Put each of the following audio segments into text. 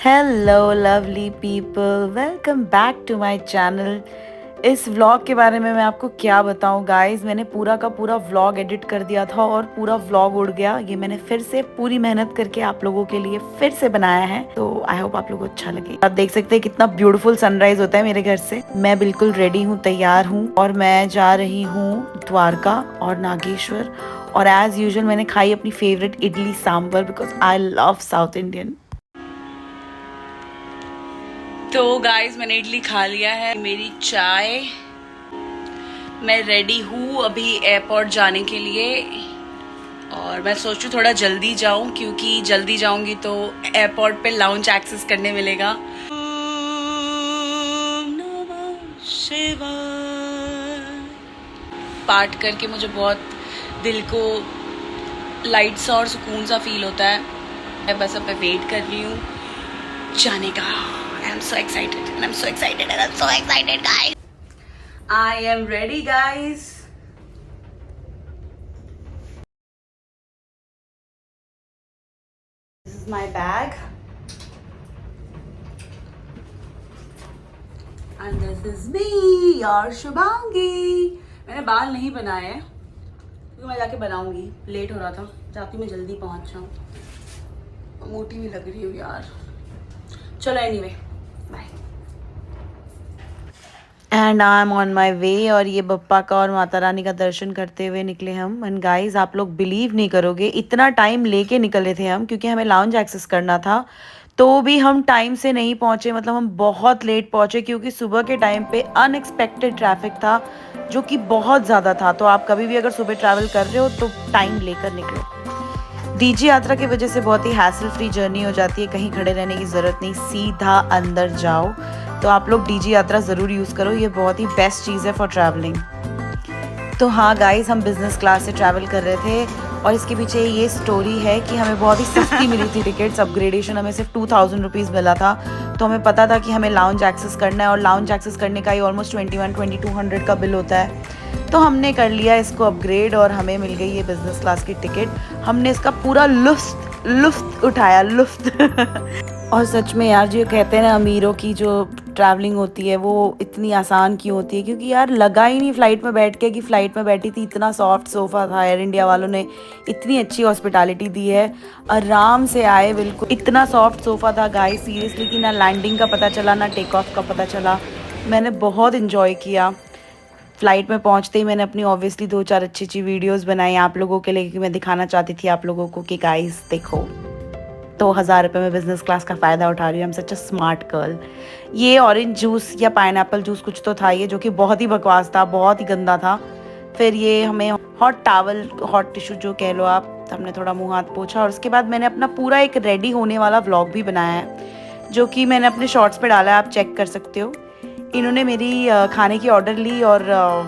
Hello lovely people, welcome back to my channel. इस vlog के बारे में मैं आपको क्या बताऊं गाइस। मैंने पूरा का पूरा व्लॉग एडिट कर दिया था और पूरा व्लॉग उड़ गया। ये मैंने फिर से पूरी मेहनत करके आप लोगों के लिए फिर से बनाया है, तो आई होप आप लोगों को अच्छा लगे। आप देख सकते हैं कितना ब्यूटीफुल सनराइज होता है मेरे घर से। मैं बिल्कुल रेडी हूँ, तैयार हूँ और मैं जा रही हूँ द्वारका और नागेश्वर। और एज यूजुअल मैंने खाई अपनी favourite idli sambar because I love south Indian. तो गाइस मैंने इडली खा लिया है, मेरी चाय। मैं रेडी हूँ अभी एयरपोर्ट जाने के लिए और मैं सोचूं थोड़ा जल्दी जाऊं क्योंकि जल्दी जाऊंगी तो एयरपोर्ट पे लाउंज एक्सेस करने मिलेगा। पार्ट करके मुझे बहुत दिल को लाइट सा और सुकून सा फील होता है। मैं बस अब वेट कर रही हूँ जाने का। I'm so excited and I'm so excited and I'm so excited guys. I am ready guys. This is my bag. And this is me, your Shubhangi. मैंने बाल नहीं बनाए हैं क्योंकि मैं जाके बनाऊंगी, लेट हो रहा था। जाती मैं जल्दी पहुंच जाऊँ, मोटी भी लग रही हूँ यार। चलो anyway bye. And I am on my way. और ये बप्पा का और माता रानी का दर्शन करते हुए निकले हम। एंड गाइज आप लोग बिलीव नहीं करोगे, इतना टाइम लेके निकले थे हम क्योंकि हमें लाउंज एक्सेस करना था, तो भी हम टाइम से नहीं पहुंचे। मतलब हम बहुत लेट पहुंचे क्योंकि सुबह के टाइम पे अनएक्सपेक्टेड ट्रैफिक था जो कि बहुत ज़्यादा था। तो आप कभी भी अगर सुबह ट्रैवल कर रहे हो तो टाइम लेकर निकलो। डीजी यात्रा की वजह से बहुत ही हैसल फ्री जर्नी हो जाती है, कहीं खड़े रहने की ज़रूरत नहीं, सीधा अंदर जाओ। तो आप लोग डीजी यात्रा ज़रूर यूज़ करो, ये बहुत ही बेस्ट चीज़ है फॉर ट्रैवलिंग। तो हाँ गाइस, हम बिज़नेस क्लास से ट्रैवल कर रहे थे और इसके पीछे ये स्टोरी है कि हमें बहुत ही सस्ती मिली थी टिकट्स। अपग्रेडेशन हमें सिर्फ 2000 रुपीज़ मिला था। तो हमें पता था कि हमें लाउंज एक्सेस करना है और लाउंज एक्सेस करने का ही ऑलमोस्ट 2200 का बिल होता है। तो हमने कर लिया इसको अपग्रेड और हमें मिल गई ये बिज़नेस क्लास की टिकट। हमने इसका पूरा लुफ्त उठाया, लुफ्त। और सच में यार, जो कहते हैं ना अमीरों की जो ट्रैवलिंग होती है वो इतनी आसान क्यों होती है, क्योंकि यार लगा ही नहीं फ़्लाइट में बैठ के कि फ़्लाइट में बैठी थी, इतना सॉफ्ट सोफ़ा था। एयर इंडिया वालों ने इतनी अच्छी हॉस्पिटैलिटी दी है, आराम से आए, बिल्कुल इतना सॉफ्ट सोफ़ा था गाइस सीरियसली कि ना लैंडिंग का पता चला ना टेक ऑफ का पता चला। मैंने बहुत इन्जॉय किया। फ़्लाइट में पहुंचते ही मैंने अपनी ऑब्वियसली 2-4 अच्छी वीडियोस बनाई आप लोगों के लिए, क्योंकि मैं दिखाना चाहती थी आप लोगों को कि गाइस देखो, तो 1000 रुपये में बिज़नेस क्लास का फ़ायदा उठा रही हूँ। I'm such a smart girl। ये ऑरेंज जूस या पाइनएप्पल जूस कुछ तो था ये, जो कि बहुत ही बकवास था, बहुत ही गंदा था। फिर ये हमें हॉट टावल, हॉट टिश्यू जो कह लो आप, हमने थोड़ा मुंह हाथ पोंछा और उसके बाद मैंने अपना पूरा एक रेडी होने वाला व्लॉग भी बनाया है, जो कि मैंने अपने शॉर्ट्स पे डाला है, आप चेक कर सकते हो। इन्होंने मेरी खाने की ऑर्डर ली और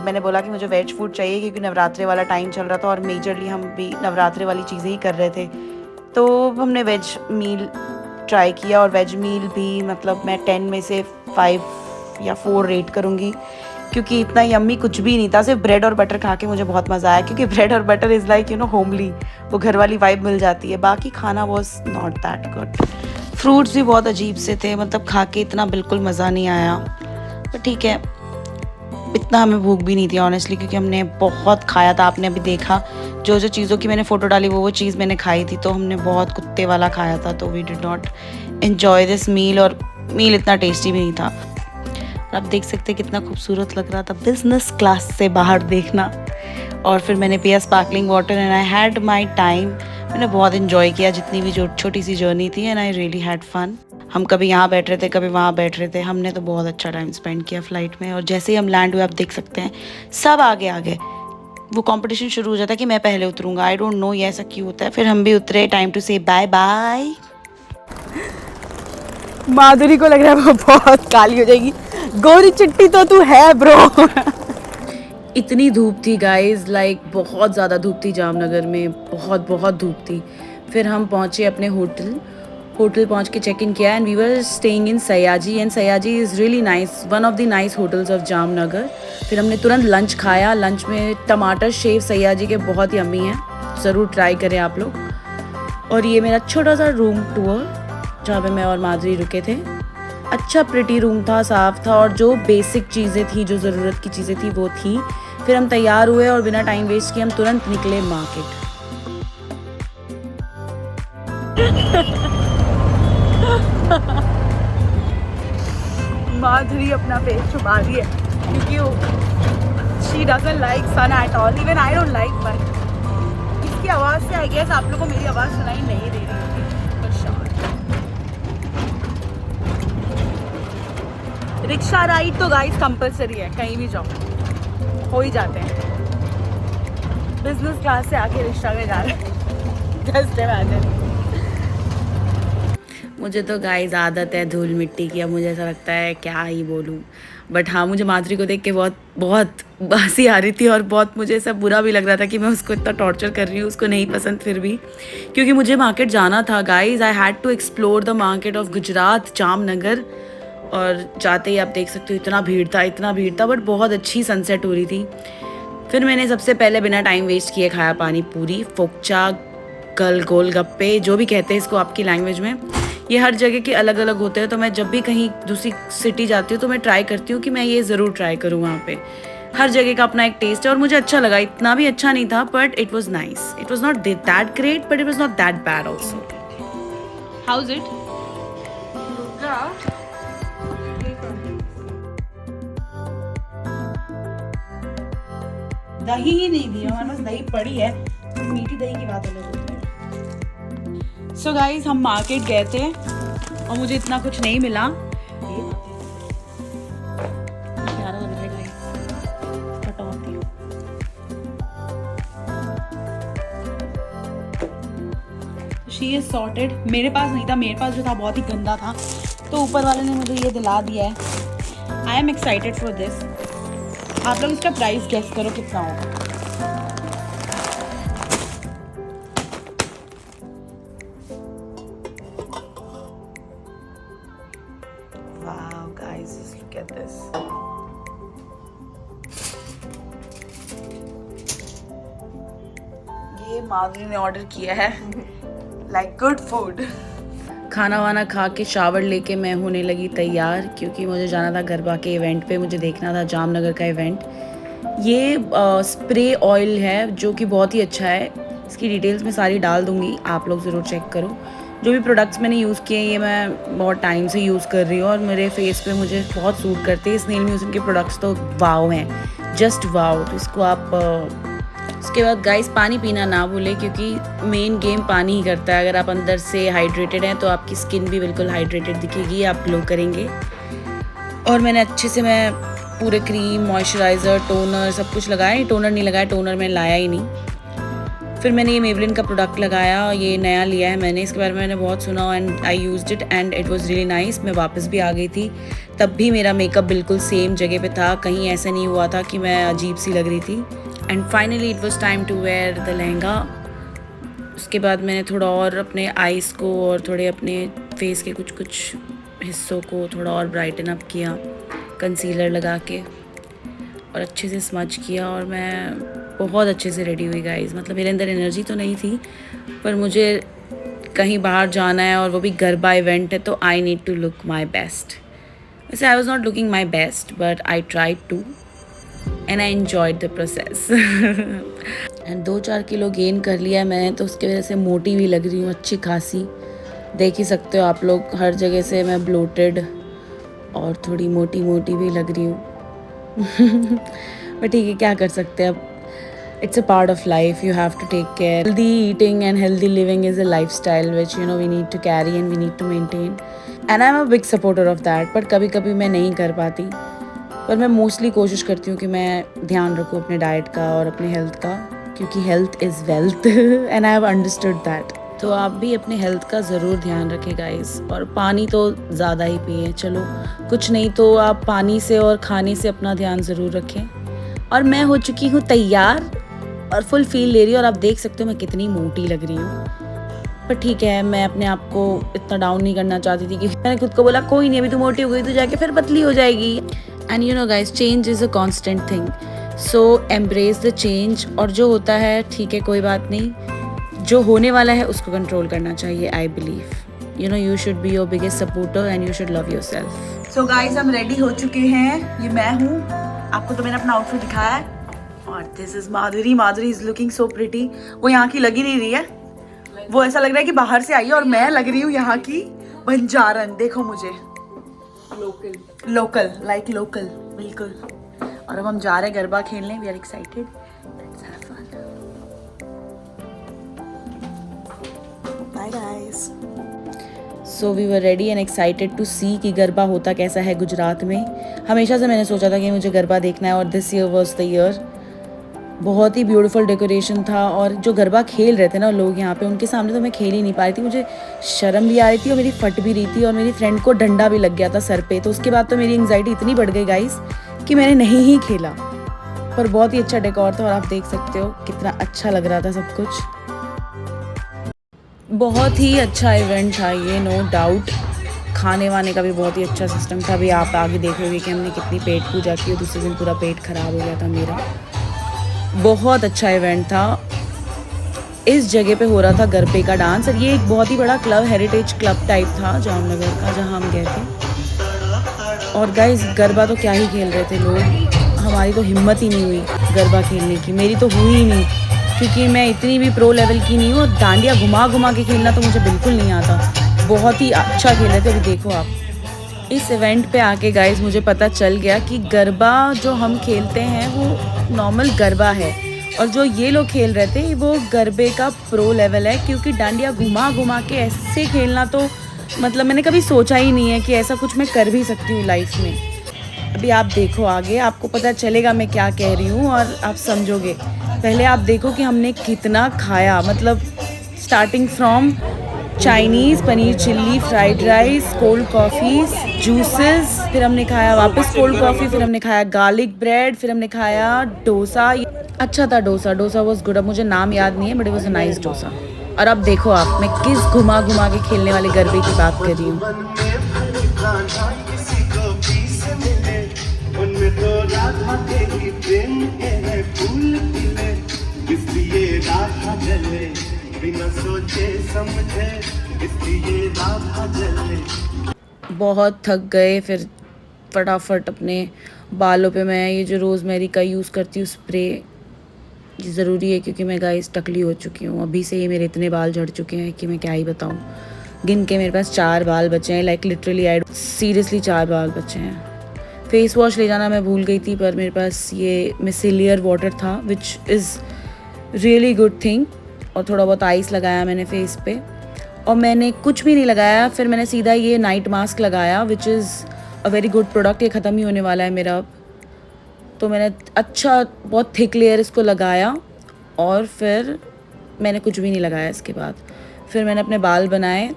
मैंने बोला कि मुझे वेज फूड चाहिए क्योंकि नवरात्रे वाला टाइम चल रहा था और मेजरली हम भी नवरात्रे वाली चीज़ें ही कर रहे थे। तो हमने वेज मील ट्राई किया और वेज मील भी मतलब मैं 10 में से 5 या 4 रेट करूँगी क्योंकि इतना यम्मी कुछ भी नहीं था। सिर्फ ब्रेड और बटर खा के मुझे बहुत मज़ा आया क्योंकि ब्रेड और बटर इज़ लाइक होमली, वो घर वाली वाइब मिल जाती है। बाकी खाना was not that good. Fruits भी बहुत अजीब से थे, मतलब खा के इतना बिल्कुल मज़ा नहीं आया, पर ठीक है, इतना हमें भूख भी नहीं थी ऑनेस्टली क्योंकि हमने बहुत खाया था। आपने अभी देखा जो जो चीज़ों की मैंने फ़ोटो डाली वो चीज़ मैंने खाई थी, तो हमने बहुत कुत्ते वाला खाया था, तो we did not enjoy this meal. और मील इतना टेस्टी भी नहीं था। और आप देख सकते कितना खूबसूरत लग रहा था बिज़नेस क्लास से बाहर देखना। और फिर मैंने पिया sparkling water and I had my time. मैंने बहुत इन्जॉय किया जितनी भी जो छोटी सी जर्नी थी, and I really had fun. हम कभी यहाँ बैठ रहे थे, कभी वहाँ बैठ रहे थे, हमने तो बहुत अच्छा टाइम स्पेंड किया फ़्लाइट में। और जैसे ही हम लैंड हुए आप देख सकते हैं सब आगे आगे वो कंपटीशन शुरू हो जाता है कि मैं पहले उतरूँगा। आई डोंट नो ये ऐसा क्यों होता है। फिर हम भी उतरे, टाइम टू से बाय बाय। माधुरी को लग रहा है वो बहुत काली हो जाएगी। गोरी चिट्टी तो तू है ब्रो। इतनी धूप थी गाइस, लाइक बहुत ज़्यादा धूप थी जामनगर में, बहुत बहुत धूप थी। फिर हम पहुँचे अपने होटल पहुंच के चेक इन किया and we were staying in Sayaji. And Sayaji is really nice, one of the nice hotels of Jamnagar. फिर हमने तुरंत लंच खाया। लंच में टमाटर शेव सयाजी के बहुत यम्मी हैं, ज़रूर ट्राई करें आप लोग। और ये मेरा छोटा सा रूम टूर। जहाँ पे मैं और माधुरी रुके थे। अच्छा प्रिटी रूम था, साफ था, और जो बेसिक चीज़ें थी, जो ज़रूरत की चीज़ें थी वो थी। फिर हम तैयार हुए और बिना टाइम वेस्ट किए हम तुरंत निकले मार्केट। माधुरी अपना फेस छुपा रही है क्योंकि she doesn't like sun at all, even I don't like, but इसकी आवाज़ से आई गेस आप लोगों को मेरी आवाज़ सुनाई नहीं दे रही होगी। रिक्शा राइड तो गाइस कंपलसरी है, कहीं भी जाओ हो ही जाते हैं। बिजनेस क्लास से आके रिक्शा में जा रहे हैं, जस्ट इमेजिन। मुझे तो गाइस आदत है धूल मिट्टी की, अब मुझे ऐसा लगता है क्या ही बोलूँ। बट हाँ, मुझे माधुरी को देख के बहुत बहुत हंसी आ रही थी और बहुत मुझे ऐसा बुरा भी लग रहा था कि मैं उसको इतना टॉर्चर कर रही हूँ, उसको नहीं पसंद फिर भी, क्योंकि मुझे मार्केट जाना था guys. I had to explore the market of Gujarat, Jamnagar. और जाते ही आप देख सकते हो इतना भीड़ था, बट बहुत अच्छी सनसेट हो रही थी। फिर मैंने सबसे पहले बिना टाइम वेस्ट किए खाया पानी पूरी, फोकचा, गोलगप्पे, जो भी कहते हैं इसको आपकी लैंग्वेज में। ये हर जगह के अलग अलग होते हैं, तो मैं जब भी कहीं दूसरी सिटी जाती हूँ तो मैं ट्राई करती हूँ कि मैं ये ज़रूर ट्राई करूँ वहाँ पे। हर जगह का अपना एक टेस्ट है और मुझे अच्छा लगा। इतना भी अच्छा नहीं था, but it was nice. It was not that great, but it was not that bad also. How is it? दही ही नहीं दी, हमारे पास दही पड़ी है, मीठी दही की बात अलग होती है। सो गाइस, हम मार्केट गए थे और मुझे इतना कुछ नहीं मिला। She is sorted. मेरे पास नहीं था, मेरे पास जो था बहुत ही गंदा था, तो ऊपर वाले ने मुझे ये दिला दिया है। I am excited for this. आप लोग इसका प्राइस गेस करो कितना होगा। Wow, guys, just look at this. ये माधुरी ने ऑर्डर किया है, लाइक गुड फूड। खाना वाना खा के शावर लेके मैं होने लगी तैयार, क्योंकि मुझे जाना था गरबा के इवेंट पे। मुझे देखना था जामनगर का इवेंट। ये स्प्रे ऑयल है जो कि बहुत ही अच्छा है। इसकी डिटेल्स मैं सारी डाल दूँगी, आप लोग ज़रूर चेक करो। जो भी प्रोडक्ट्स मैंने यूज़ किए हैं ये मैं बहुत टाइम से यूज़ कर रही हूँ और मेरे फेस पे मुझे बहुत सूट करते हैं। स्नेल म्यूजियम के प्रोडक्ट्स तो वाव हैं, जस्ट वाव। तो इसको आप उसके बाद गाइस पानी पीना ना भूलें, क्योंकि मेन गेम पानी ही करता है। अगर आप अंदर से हाइड्रेटेड हैं तो आपकी स्किन भी बिल्कुल हाइड्रेटेड दिखेगी, आप ग्लो करेंगे। और मैंने अच्छे से मैं पूरे क्रीम, मॉइस्चराइज़र, टोनर सब कुछ लगाया। टोनर नहीं लगाया, टोनर मैं लाया ही नहीं। फिर मैंने ये मेबलिन का प्रोडक्ट लगाया, ये नया लिया है मैंने, इसके बारे में मैंने बहुत सुना and I used it and it was really nice. मैं वापस भी आ गई थी, तब भी मेरा मेकअप बिल्कुल सेम जगह पे था, कहीं ऐसा नहीं हुआ था कि मैं अजीब सी लग रही थी। And finally it was time to wear the lehenga. उसके बाद मैंने थोड़ा और अपने आईज़ को और थोड़े अपने फेस के कुछ कुछ हिस्सों को थोड़ा और ब्राइटन अप किया कंसीलर लगा के, और अच्छे से स्मच किया। और मैं बहुत अच्छे से रेडी हुई गाइस। मतलब मेरे अंदर एनर्जी तो नहीं थी, पर मुझे कहीं बाहर जाना है और वो भी गरबा इवेंट है, तो I need to look my best. वैसे I was not looking my best, but I tried to and I enjoyed the process. And 2-4 kilo gain कर लिया है मैंने, तो उसकी वजह से मोटी भी लग रही हूँ अच्छी खासी। देख ही सकते हो आप लोग, हर जगह से मैं ब्लोटेड और थोड़ी मोटी मोटी भी लग रही हूँ। बट ठीक है, क्या कर सकते हैं अब। It's a part of life. You have to take care. Healthy eating and healthy living is a lifestyle which we need to carry and we need to maintain. And I'm a big supporter of that. But कभी कभी मैं नहीं कर पाती, पर मैं mostly कोशिश करती हूँ कि मैं ध्यान रखूँ अपने डाइट का और अपने हेल्थ का, क्योंकि health is wealth and I have understood that. तो आप भी अपने हेल्थ का ज़रूर ध्यान रखें गाइस, और पानी तो ज़्यादा ही पिए। चलो कुछ नहीं तो आप पानी से और खाने से अपना ध्यान ज़रूर रखें। और मैं हो चुकी हूँ तैयार और फुल फील ले रही हूँ, और आप देख सकते हो मैं कितनी मोटी लग रही हूँ। पर ठीक है, मैं अपने आप को इतना डाउन नहीं करना चाहती थी, क्योंकि मैंने खुद को बोला कोई नहीं, अभी तू मोटी हो गई तो जाके फिर पतली हो जाएगी। And you know guys, change is a constant thing, so embrace the change. और जो होता है ठीक है, कोई बात नहीं, जो होने वाला है उसको कंट्रोल करना चाहिए, I believe. You know you should be your biggest supporter and you should love yourself. So guys हम रेडी हो चुके हैं, ये मैं हूँ, आपको तो मैंने अपना आउटफिट दिखाया है। और this is Madhuri, Madhuri is looking so pretty. वो यहाँ की लगी नहीं रही है, वो ऐसा लग रहा है कि बाहर से आई है, और मैं लग रही हूँ यहाँ की बंजारन। देखो मुझे, लोकल लाइक लोकल, बिल्कुल। और अब हम जा रहे हैं गरबा खेलने, we are excited, let's have fun. Bye guys. So we were ready and excited to see कि गरबा होता कैसा है गुजरात में। हमेशा से मैंने सोचा था कि मुझे गरबा देखना है, और this year was the year. बहुत ही ब्यूटीफुल डेकोरेशन था, और जो गरबा खेल रहे थे ना लोग यहाँ पे, उनके सामने तो मैं खेल ही नहीं पा रही थी। मुझे शर्म भी आ रही थी और मेरी फट भी रही थी, और मेरी फ्रेंड को डंडा भी लग गया था सर पे। तो उसके बाद तो मेरी एंग्जाइटी इतनी बढ़ गई गाइस कि मैंने नहीं ही खेला। पर बहुत ही अच्छा डेकोर था, और आप देख सकते हो कितना अच्छा लग रहा था सब कुछ। बहुत ही अच्छा इवेंट था ये, नो डाउट। खाने वाने का भी बहुत ही अच्छा सिस्टम था। अभी आप आगे देखोगे कि हमने कितनी पेट पूजा की, और दूसरे दिन पूरा पेट खराब हो गया था मेरा। बहुत अच्छा इवेंट था। इस जगह पे हो रहा था गरबे का डांस, और ये एक बहुत ही बड़ा क्लब, हेरिटेज क्लब टाइप था जामनगर का, जहाँ हम गए थे। और गाइस गरबा तो क्या ही खेल रहे थे लोग, हमारी तो हिम्मत ही नहीं हुई गरबा खेलने की। मेरी तो हुई ही नहीं, क्योंकि मैं इतनी भी प्रो लेवल की नहीं हूँ, और डांडिया घुमा घुमा के खेलना तो मुझे बिल्कुल नहीं आता। बहुत ही अच्छा खेल रहे थे। अभी देखो आप, इस इवेंट पे आके गाइस मुझे पता चल गया कि गरबा जो हम खेलते हैं वो नॉर्मल गरबा है, और जो ये लोग खेल रहे थे वो गरबे का प्रो लेवल है। क्योंकि डांडिया घुमा घुमा के ऐसे खेलना तो मतलब मैंने कभी सोचा ही नहीं है कि ऐसा कुछ मैं कर भी सकती हूँ लाइफ में। अभी आप देखो आगे, आपको पता चलेगा मैं क्या कह रही हूँ, और आप समझोगे। पहले आप देखो कि हमने कितना खाया, मतलब starting from Chinese, paneer chilli, fried rice, cold coffees, juices, फिर हमने खाया वापस कोल्ड कॉफ़ी, फिर हमने खाया गार्लिक ब्रेड, फिर हमने खाया डोसा। अच्छा था डोसा, डोसा वॉज गुड। अब मुझे नाम याद नहीं है, but it was a nice dosa. और अब देखो आप, मैं किस घुमा घुमा के खेलने वाले गरबे की बात कर रही हूँ। बहुत थक गए, फिर फटाफट अपने बालों पे मैं ये जो रोज़मेरी का यूज़ करती हूँ स्प्रे, ये ज़रूरी है क्योंकि मैं गाइस टकली हो चुकी हूँ। अभी से ही मेरे इतने बाल झड़ चुके हैं कि मैं क्या ही बताऊँ। गिन के मेरे पास 4 बाल बचे हैं, लाइक लिटरली सीरियसली 4 बाल बचे हैं। फेस वॉश ले जाना मैं भूल गई थी, पर मेरे पास ये मिसेलियर वाटर था, which is really good thing. और थोड़ा बहुत आइस लगाया मैंने फेस पे, और मैंने कुछ भी नहीं लगाया। फिर मैंने सीधा ये नाइट मास्क लगाया, which is a very good product. ये ख़त्म ही होने वाला है मेरा अब। तो मैंने अच्छा बहुत थिक लेयर इसको लगाया, और फिर मैंने कुछ भी नहीं लगाया इसके बाद। फिर मैंने अपने बाल बनाए,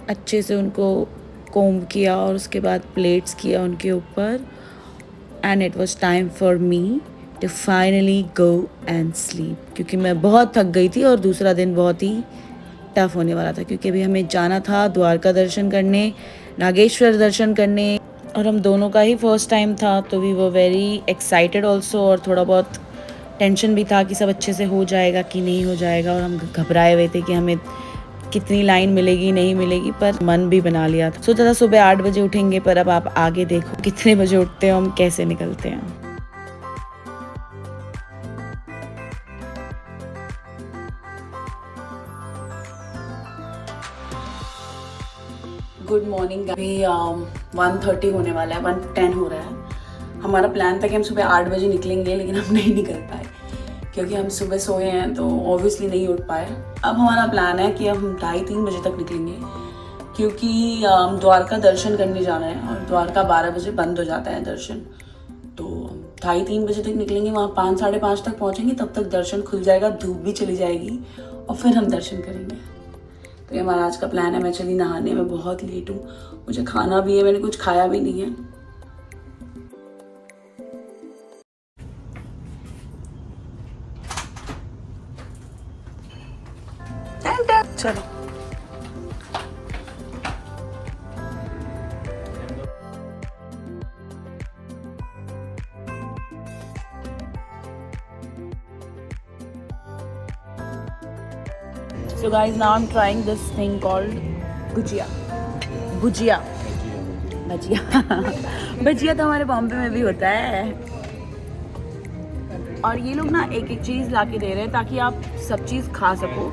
अच्छे से उनको कोम्ब किया, और उसके बाद प्लेट्स किया उनके ऊपर। And it was time for me to finally go and sleep, क्योंकि मैं बहुत थक गई थी, और दूसरा दिन बहुत ही टफ होने वाला था, क्योंकि अभी हमें जाना था द्वारका दर्शन करने, नागेश्वर दर्शन करने, और हम दोनों का ही फर्स्ट टाइम था। तो we were very excited also, और थोड़ा बहुत टेंशन भी था कि सब अच्छे से हो जाएगा कि नहीं हो जाएगा। और हम घबराए हुए थे कि हमें कितनी लाइन मिलेगी नहीं मिलेगी, पर मन भी बना लिया था। सोचा था सुबह 8 बजे उठेंगे, पर अब आप आगे देखो कितने बजे उठते हैं, हम कैसे निकलते हैं। Good morning. अभी 1:30 होने वाला है, 1:10 हो रहा है। हमारा प्लान था कि हम सुबह 8 बजे निकलेंगे, लेकिन हम नहीं निकल पाए क्योंकि हम सुबह सोए हैं, तो ऑब्वियसली नहीं उठ पाए। अब हमारा प्लान है कि अब हम 2:30-3 बजे तक निकलेंगे, क्योंकि द्वारका दर्शन करने जाना है, और द्वारका 12 बजे बंद हो जाता है दर्शन। तो 2:30-3 बजे तक निकलेंगे, वहाँ 5-5:30 तक पहुँचेंगे, तब तक दर्शन खुल जाएगा, धूप भी चली जाएगी, और फिर हम दर्शन करेंगे। तो ये हमारा आज का प्लान है। मैं चली नहाने, में बहुत लेट हूँ, मुझे खाना भी है, मैंने कुछ खाया भी नहीं है। चलो So guys, now I'm trying this thing called भुजिया. भुजिया भजिया भजिया तो हमारे बॉम्बे में भी होता है. और ये लोग ना एक एक चीज़ ला के दे रहे हैं ताकि आप सब चीज़ खा सको.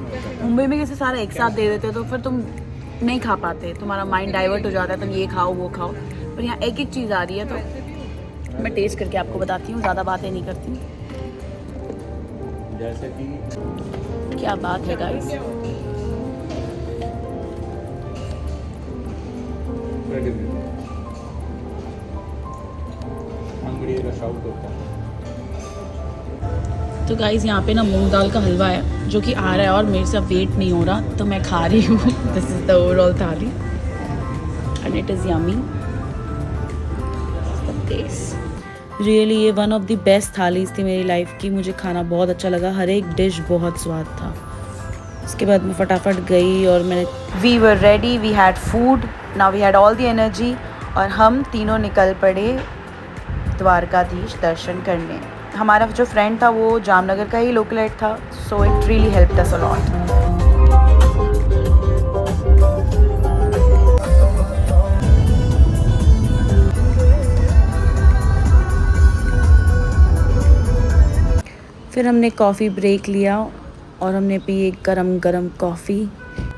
मुंबई में कैसे सारे एक साथ दे देते तो फिर तुम नहीं खा पाते, तुम्हारा माइंड डाइवर्ट हो जाता है, तुम ये खाओ वो खाओ. पर यहाँ एक एक चीज़ आ रही है तो मैं टेस्ट करके आपको बताती हूँ, ज़्यादा बातें नहीं करती. जैसे कि क्या बात है गाइस. तो गाइस यहाँ पे ना मूंग दाल का हलवा है जो कि आ रहा है और मेरे से वेट नहीं हो रहा तो मैं खा रही हूँ. This is the overall thali and it is yummy. Really ये one of the best thalis थी मेरी लाइफ की. मुझे खाना बहुत अच्छा लगा, हर एक डिश बहुत स्वाद था. उसके बाद मैं फटाफट गई और मैंने we were ready, we had food, now we had all the energy और हम तीनों निकल पड़े द्वारकाधीश दर्शन करने. हमारा जो फ्रेंड था वो जामनगर का ही लोकलाइट था, so it really helped us a lot. फिर हमने कॉफ़ी ब्रेक लिया और हमने पी एक गरम गरम कॉफ़ी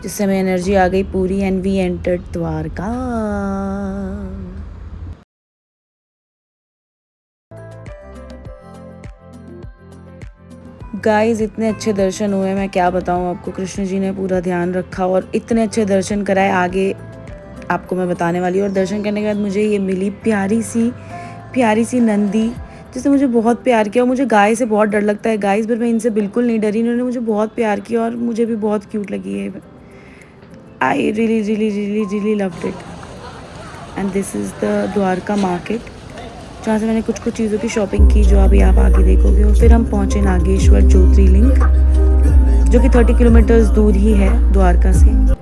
जिससे हमें एनर्जी आ गई पूरी and we entered Dwarka. Guys इतने अच्छे दर्शन हुए, मैं क्या बताऊँ आपको. कृष्ण जी ने पूरा ध्यान रखा और इतने अच्छे दर्शन कराए, आगे आपको मैं बताने वाली हूँ. और दर्शन करने के बाद मुझे ये मिली प्यारी सी नंदी जिसने मुझे बहुत प्यार किया. और मुझे गाय से बहुत डर लगता है गाइस, पर मैं इनसे बिल्कुल नहीं डरी. इन्होंने मुझे बहुत प्यार किया और मुझे भी बहुत क्यूट लगी है. I really loved it. And this is the Dwarka market जहाँ से मैंने कुछ चीज़ों की शॉपिंग की जो अभी आप आगे देखोगे. और फिर हम पहुँचे नागेश्वर ज्योतिर्लिंग जो कि 30 किलोमीटर्स दूर ही है द्वारका से.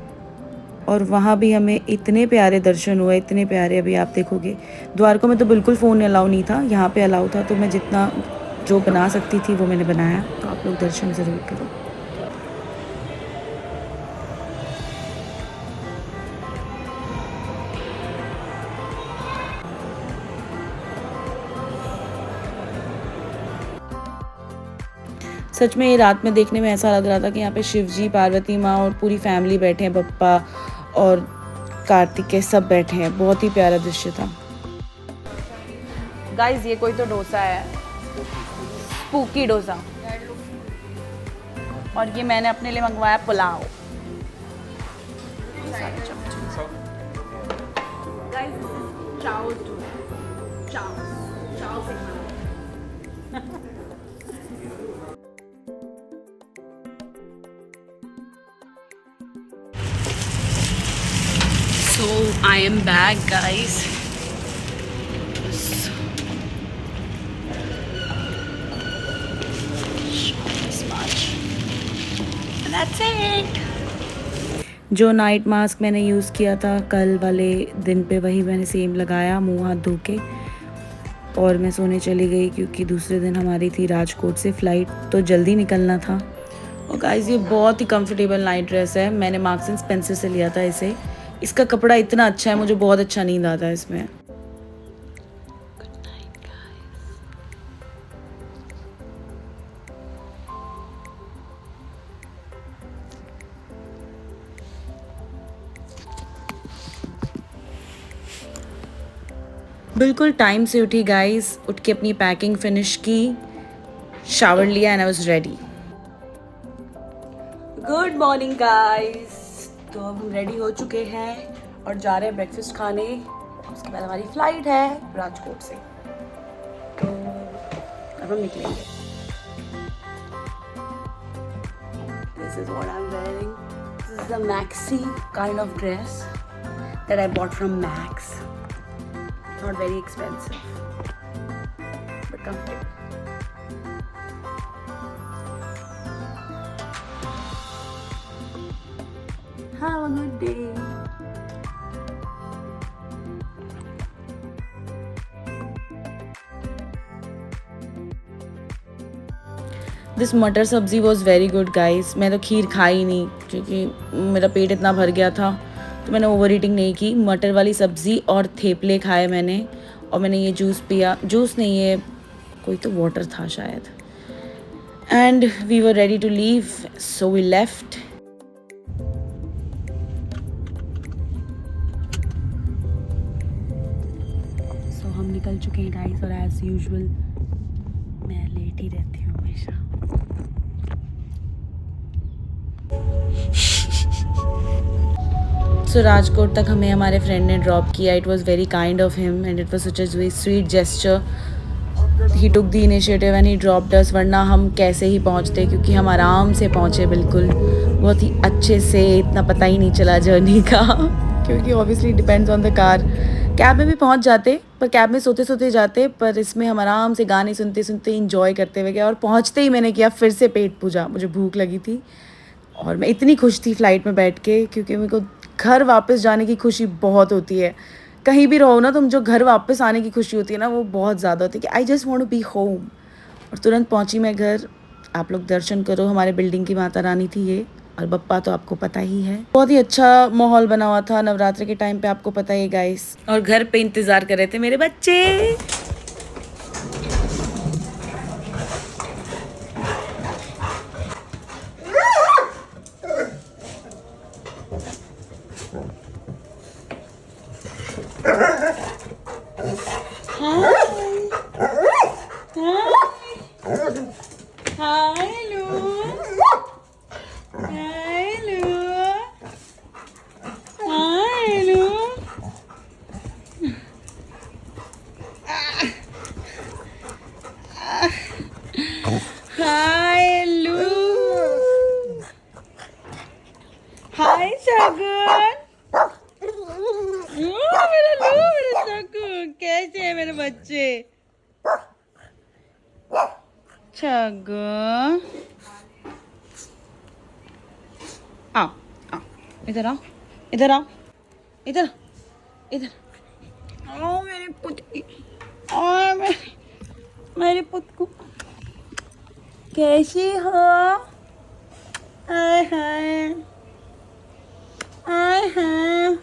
और वहाँ भी हमें इतने प्यारे दर्शन हुए, इतने प्यारे. अभी आप देखोगे द्वारका में तो बिल्कुल फ़ोन अलाउ नहीं था, यहाँ पे अलाउ था. तो मैं जितना जो बना सकती थी वो मैंने बनाया. तो आप लोग दर्शन ज़रूर करो. सच में ये रात में देखने में ऐसा लग रहा था कि यहाँ पे शिव जी, पार्वती माँ और पूरी फैमिली बैठे हैं, बप्पा और कार्तिकेय सब बैठे हैं. बहुत ही प्यारा दृश्य था. गाइस ये कोई तो डोसा है, स्पूकी डोसा. और ये मैंने अपने लिए मंगवाया pulao. So I am back, guys. This much. And that's it. जो नाइट मास्क मैंने यूज़ किया था कल वाले दिन पे वही मैंने सेम लगाया, मुंह हाथ धो के. और मैं सोने चली गई क्योंकि दूसरे दिन हमारी थी राजकोट से फ़्लाइट, तो जल्दी निकलना था. और गाइस ये बहुत ही कंफर्टेबल नाइट ड्रेस है. मैंने मार्क्स एंड स्पेंसर से लिया था इसे. इसका कपड़ा इतना अच्छा है, मुझे बहुत अच्छा नींद आता है इसमें. बिल्कुल टाइम से उठी गाइस, उठ के अपनी पैकिंग फिनिश की, शावर लिया and I was ready. Good morning guys. तो अब हम रेडी हो चुके हैं और जा रहे हैं ब्रेकफास्ट खाने. उसके बाद हमारी फ़्लाइट है राजकोट से, तो अब हम निकलेंगे. This is what I am wearing. This is a maxi kind of dress that I bought from max. Not very expensive, but comfortable. Have a good day. This मटर सब्ज़ी वॉज़ वेरी गुड गाइस। मैं तो खीर खाई नहीं क्योंकि मेरा पेट इतना भर गया था, तो मैंने ओवर ईटिंग नहीं की। मटर वाली सब्ज़ी और थेपले खाए मैंने, और मैंने ये जूस पिया। जूस नहीं, ये कोई तो वाटर था शायद। And we were ready to leave, so we left. So हम निकल चुके हैं गाइस, और एज यूजुअल मैं लेट ही रहती हूँ हमेशा। सो राजकोट तक हमें हमारे फ्रेंड ने ड्रॉप किया। It was very kind of him and it was such a sweet gesture. He took the initiative and he dropped अस, वरना हम कैसे ही पहुंचते, क्योंकि हम आराम से पहुंचे, बिल्कुल बहुत ही अच्छे से, इतना पता ही नहीं चला जर्नी का क्योंकि obviously depends on the car. Cab में भी पहुंच जाते, पर कैब में सोते सोते जाते, पर इसमें हम आराम से गाने सुनते सुनते इंजॉय करते हुए गए। और पहुंचते ही मैंने किया फिर से पेट पूजा, मुझे भूख लगी थी और मैं इतनी खुश थी फ़्लाइट में बैठ के, क्योंकि मेरे को घर वापस जाने की खुशी बहुत होती है। कहीं भी रहो ना तुम, जो घर वापस आने की खुशी होती है ना, वो बहुत ज़्यादा होती है कि I just want to be home. और तुरंत पहुंची मैं घर। आप लोग दर्शन करो, हमारे बिल्डिंग की माता रानी थी ये, और बप्पा तो आपको पता ही है। बहुत ही अच्छा माहौल बना हुआ था नवरात्र के टाइम पे, आपको पता ही गाइस। और घर पे इंतज़ार कर रहे थे मेरे बच्चे। Hi, Lou. Hi, Shagun. मेरा लू, मेरा शगुन, कैसे है मेरे बच्चे? शगुन, आओ, आओ, इधर आओ, इधर आओ, इधर, इधर। आओ मेरी पुटकी, आओ मेरी पुटकू, कैसी हो? हाय हाय, हाय हाय।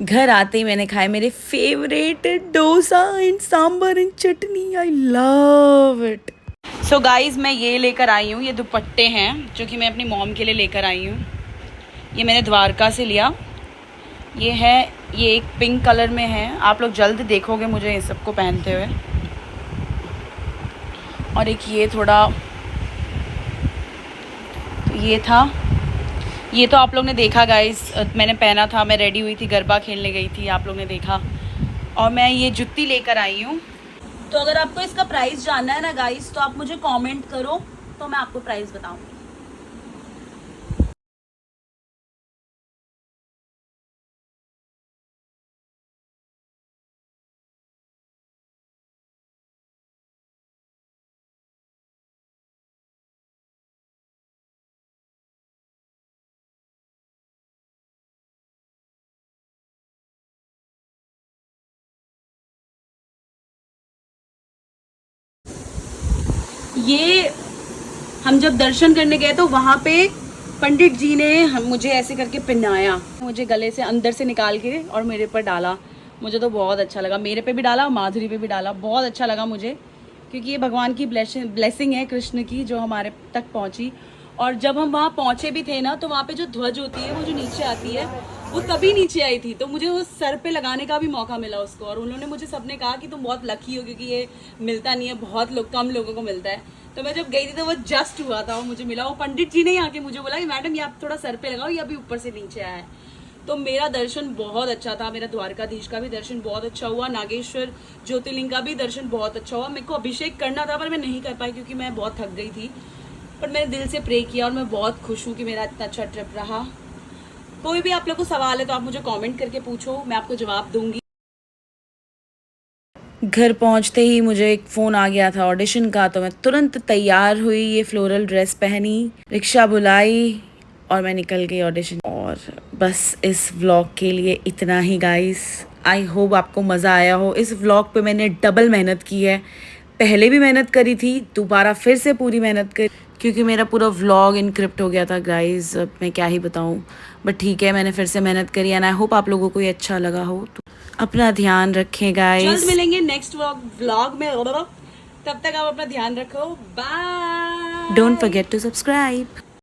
घर आते ही मैंने खाए मेरे favourite dosa and sambar and chutney. I love it. So guys, मैं ये लेकर आई हूँ, ये दुपट्टे हैं जो कि मैं अपनी मॉम के लिए लेकर आई हूँ। ये मैंने द्वारका से लिया। ये है, ये एक पिंक कलर में है, आप लोग जल्द देखोगे मुझे इन सबको पहनते हुए। और एक ये थोड़ा, तो ये था, ये तो आप लोग ने देखा गाइस, मैंने पहना था, मैं रेडी हुई थी, गरबा खेलने गई थी, आप लोग ने देखा। और मैं ये जुत्ती लेकर आई हूँ। तो अगर आपको इसका प्राइस जानना है ना गाइस, तो आप मुझे कमेंट करो, तो मैं आपको प्राइस बताऊँगी। ये हम जब दर्शन करने गए तो वहाँ पे पंडित जी ने हम मुझे ऐसे करके पहनाया, मुझे गले से अंदर से निकाल के और मेरे पर डाला। मुझे तो बहुत अच्छा लगा, मेरे पे भी डाला, माधुरी पे भी डाला, बहुत अच्छा लगा मुझे, क्योंकि ये भगवान की ब्लेसिंग है, कृष्ण की, जो हमारे तक पहुँची। और जब हम वहाँ पहुँचे भी थे ना, तो वहाँ पे जो ध्वज होती है, वो जो नीचे आती है, वो तभी नीचे आई थी, तो मुझे वो सर पे लगाने का भी मौका मिला उसको। और उन्होंने मुझे सबने कहा कि तुम बहुत लकी हो, क्योंकि ये मिलता नहीं है, बहुत लोग, कम लोगों को मिलता है। तो मैं जब गई थी तो वो जस्ट हुआ था, वो मुझे मिला। वो पंडित जी ने आके मुझे बोला कि मैडम ये आप थोड़ा सर पे लगाओ, ये अभी ऊपर से नीचे आया है। तो मेरा दर्शन बहुत अच्छा था, मेरा द्वारकाधीश का भी दर्शन बहुत अच्छा हुआ, नागेश्वर ज्योतिर्लिंग का भी दर्शन बहुत अच्छा हुआ। मेरे को अभिषेक करना था पर मैं नहीं कर पाई क्योंकि मैं बहुत थक गई थी, पर मैंने दिल से प्रे किया और मैं बहुत खुश हूँ कि मेरा इतना अच्छा ट्रिप रहा। कोई भी आप लोग को सवाल है तो आप मुझे कमेंट करके पूछो, मैं आपको जवाब दूंगी। घर पहुंचते ही मुझे एक फ़ोन आ गया था ऑडिशन का, तो मैं तुरंत तैयार हुई, ये फ्लोरल ड्रेस पहनी, रिक्शा बुलाई और मैं निकल गई ऑडिशन। और बस इस व्लॉग के लिए इतना ही गाइस। आई होप आपको मज़ा आया हो। इस व्लॉग पे मैंने डबल मेहनत की है, पहले भी मेहनत करी थी, दोबारा फिर से पूरी मेहनत करी क्योंकि मेरा पूरा व्लॉग इनक्रिप्ट हो गया था गाइस। अब मैं क्या ही बताऊँ, बट ठीक है, मैंने फिर से मेहनत करी एंड आई होप आप लोगों को ये अच्छा लगा हो। तो अपना ध्यान रखें गाइस, जल्द मिलेंगे नेक्स्ट व्लॉग में। तब तक आप अपना ध्यान रखो। Bye. Don't forget to subscribe.